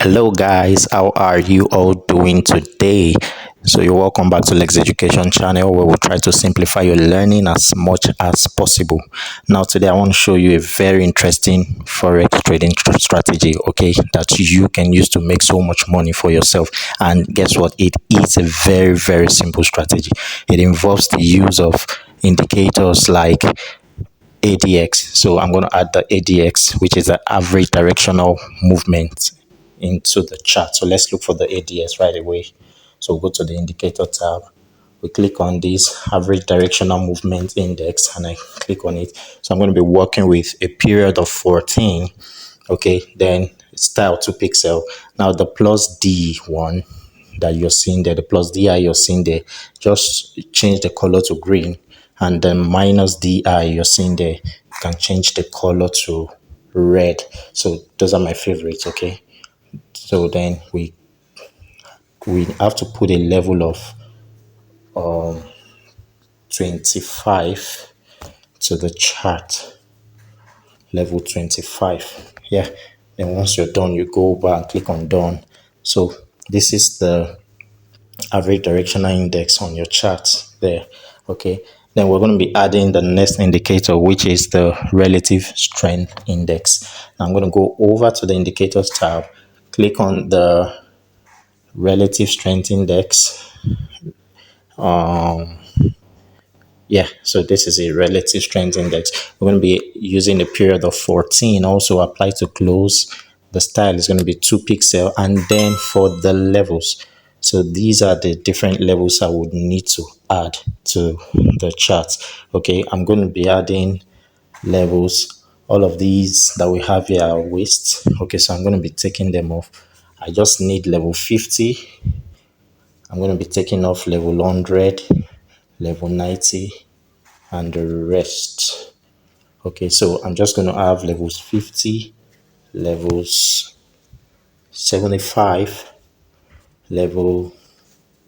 Hello guys, how are you all doing today? So you're welcome back to Lex Education channel where we'll try to simplify your learning as much as possible. Now today I want to show you a very interesting forex trading strategy, okay, that you can use to make so much money for yourself. And guess what? It is a very simple strategy. It involves the use of indicators like ADX. So I'm going to add the ADX, which is the average directional movement, into the chart. So let's look for the ADX right away. So we'll go to the indicator tab. We click on this average directional movement index and I click on it. So I'm going to be working with a period of 14. Okay, then style to pixel. Now the plus D one that you're seeing there, the plus DI you're seeing there, just change the color to green, and then minus DI you're seeing there, you can change the color to red. So those are my favorites. Okay, so then we have to put a level of 25 to the chart, level 25. Yeah, then once you're done, you go over and click on done. So this is the average directional index on your chart there. Okay, then we're going to be adding the next indicator, which is the relative strength index. Now I'm going to go over to the indicators tab, click on the relative strength index. Yeah, so this is a relative strength index. We're going to be using a period of 14. Also apply to close. The style is going to be 2 pixel, and then for the levels, so these are the different levels I would need to add to the chart. Okay, I'm going to be adding levels. All of these that we have here are waste. Okay, so I'm going to be taking them off. I just need level 50. I'm going to be taking off level 100, level 90, and the rest. Okay, so I'm just going to have levels 50, levels 75, level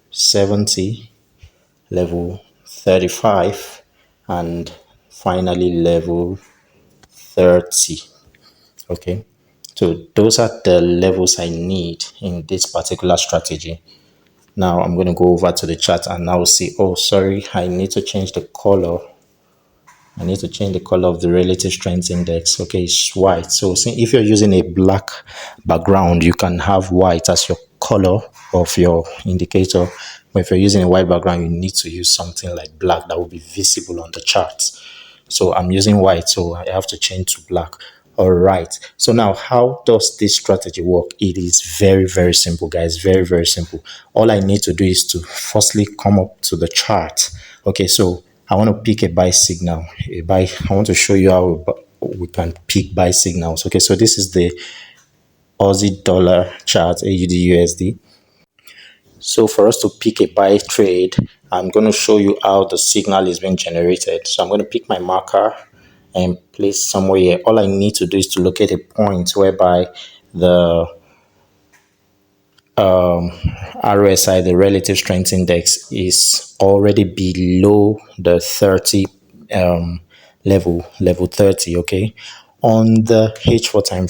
70, level 35, and finally level 30. Okay, so those are the levels I need in this particular strategy. Now I'm going to go over to the chart and now see, oh sorry, I need to change the color. I need to change the color of the relative strength index. Okay, it's white. So if you're using a black background, you can have white as your color of your indicator. But if you're using a white background, you need to use something like black that will be visible on the chart. So I'm using white, so I have to change to black. All right, so now how does this strategy work? It is very simple, guys. Very simple. All I need to do is to firstly come up to the chart. Okay, so I want to pick a buy signal. I want to show you how we can pick buy signals. Okay, so this is the Aussie dollar chart, AUD USD. So for us to pick a buy trade, I'm going to show you how the signal is being generated. So I'm going to pick my marker and place somewhere here. All I need to do is to locate a point whereby the RSI, the relative strength index, is already below the 30 level 30. Okay, on the H4 time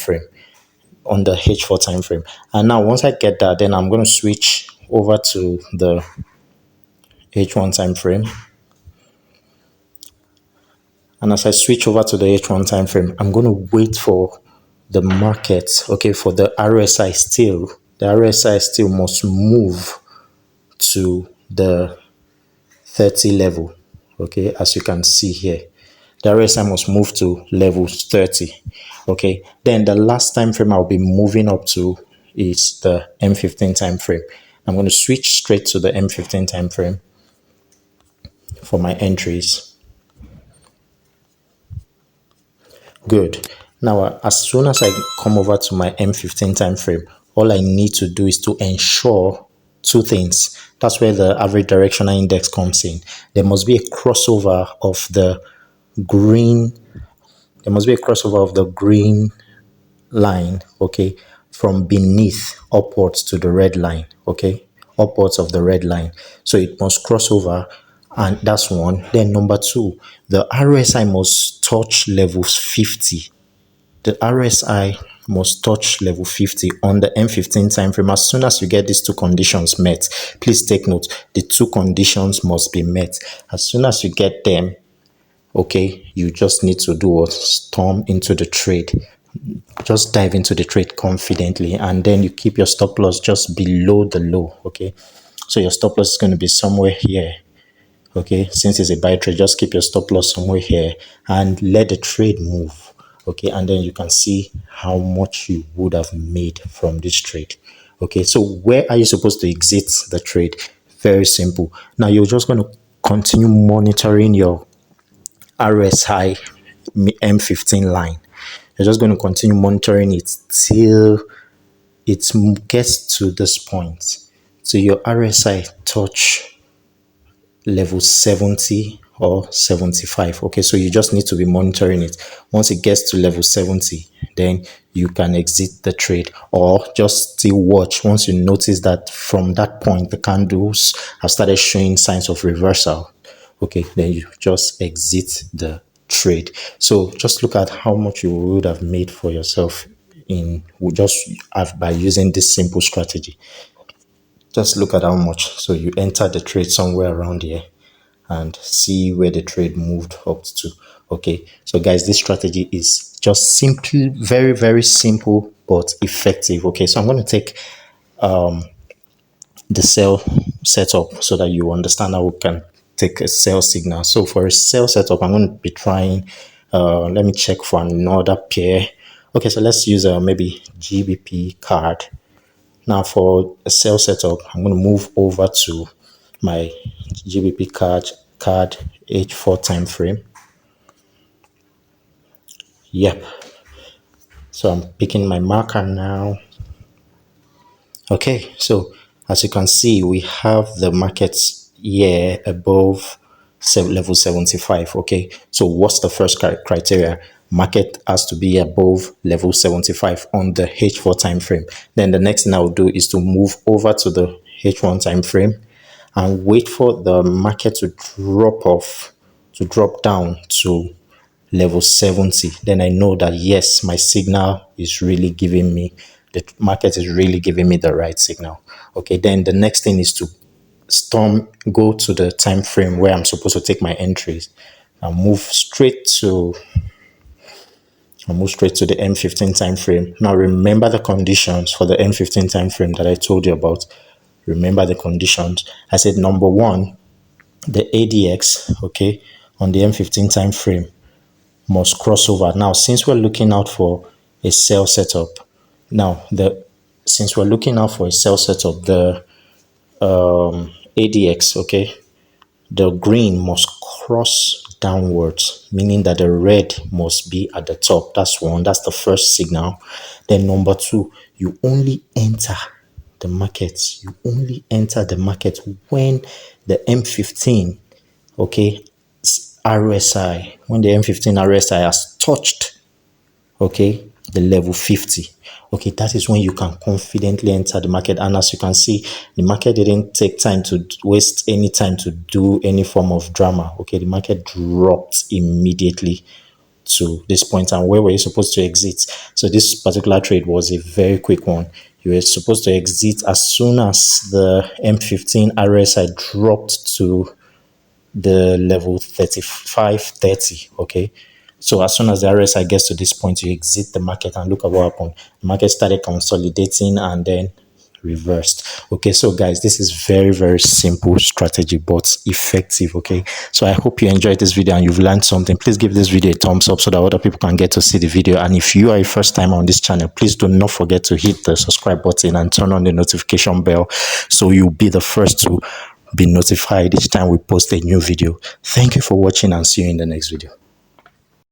frame. And now once I get that, then I'm going to switch over to the H1 time frame. And as I switch over to the H1 time frame, I'm going to wait for the market, okay, for the RSI still. The RSI still must move to the 30 level, okay, as you can see here. The RSI must move to level 30, okay. Then the last time frame I'll be moving up to is the M15 time frame. I'm going to switch straight to the M15 time frame for my entries. Good. Now, as soon as I come over to my M15 time frame, all I need to do is to ensure two things. That's where the average directional index comes in. There must be a crossover of the green. There must be a crossover of the green line, okay, from beneath upwards to the red line, okay, upwards of the red line. So it must cross over, and that's one. Then number two, the RSI must touch levels 50. The RSI must touch level 50 on the M15 time frame. As soon as you get these two conditions met, please take note, the two conditions must be met. As soon as you get them, okay, you just need to do what? Storm into the trade. Just dive into the trade confidently, and then you keep your stop loss just below the low. Okay, so your stop loss is going to be somewhere here. Okay, since it's a buy trade, just keep your stop loss somewhere here and let the trade move. Okay, and then you can see how much you would have made from this trade. Okay, so where are you supposed to exit the trade? Very simple. Now you're just going to continue monitoring your RSI M15 line. You're just going to continue monitoring it till it gets to this point. So your RSI touch level 70 or 75. Okay, so you just need to be monitoring it. Once it gets to level 70, then you can exit the trade, or just still watch. Once you notice that from that point the candles have started showing signs of reversal, okay, then you just exit the trade. So just look at how much you would have made for yourself in just by using this simple strategy. Just look at how much. So you enter the trade somewhere around here and see where the trade moved up to. Okay, so guys, this strategy is just simply very simple but effective. Okay, so I'm going to take the sell setup so that you understand how we can take a sell signal. So for a sell setup, I'm going to be trying, let me check for another pair. Okay, so let's use maybe GBP card. Now for a sell setup, I'm going to move over to my GBP card H4 time frame. Yep. So I'm picking my marker now. Okay, so as you can see, we have the markets here above level 75. Okay, so what's the first criteria? Market has to be above level 75 on the H4 time frame. Then the next thing I will do is to move over to the H1 time frame and wait for the market to drop down to level 70. Then I know that yes, my signal is really giving me, the market is really giving me the right signal. Okay, then the next thing is to go to the time frame where I'm supposed to take my entries and move straight to the M15 time frame. Now remember the conditions for the M15 time frame that I told you about. Remember the conditions. I said number one, the ADX, okay, on the M15 time frame must cross over. Now, since we're looking out for a sell setup, the ADX, okay, the green must cross downwards, meaning that the red must be at the top. That's one. That's the first signal. Then number two, you only enter the market. You only enter the market when the M15, okay, RSI, when the M15 RSI has touched, okay, the level 50. Okay, that is when you can confidently enter the market. And as you can see, the market didn't take time to waste any time to do any form of drama. Okay, the market dropped immediately to this point. And where were you supposed to exit? So this particular trade was a very quick one. You were supposed to exit as soon as the M15 RSI dropped to the level 35.30. Okay, so as soon as the RSI gets to this point, you exit the market, and look at what happened. The market started consolidating and then reversed. Okay, so guys, this is very simple strategy but effective. Okay, so I hope you enjoyed this video and you've learned something. Please give this video a thumbs up so that other people can get to see the video. And if you are a first time on this channel, please do not forget to hit the subscribe button and turn on the notification bell so you'll be the first to be notified each time we post a new video. Thank you for watching and see you in the next video.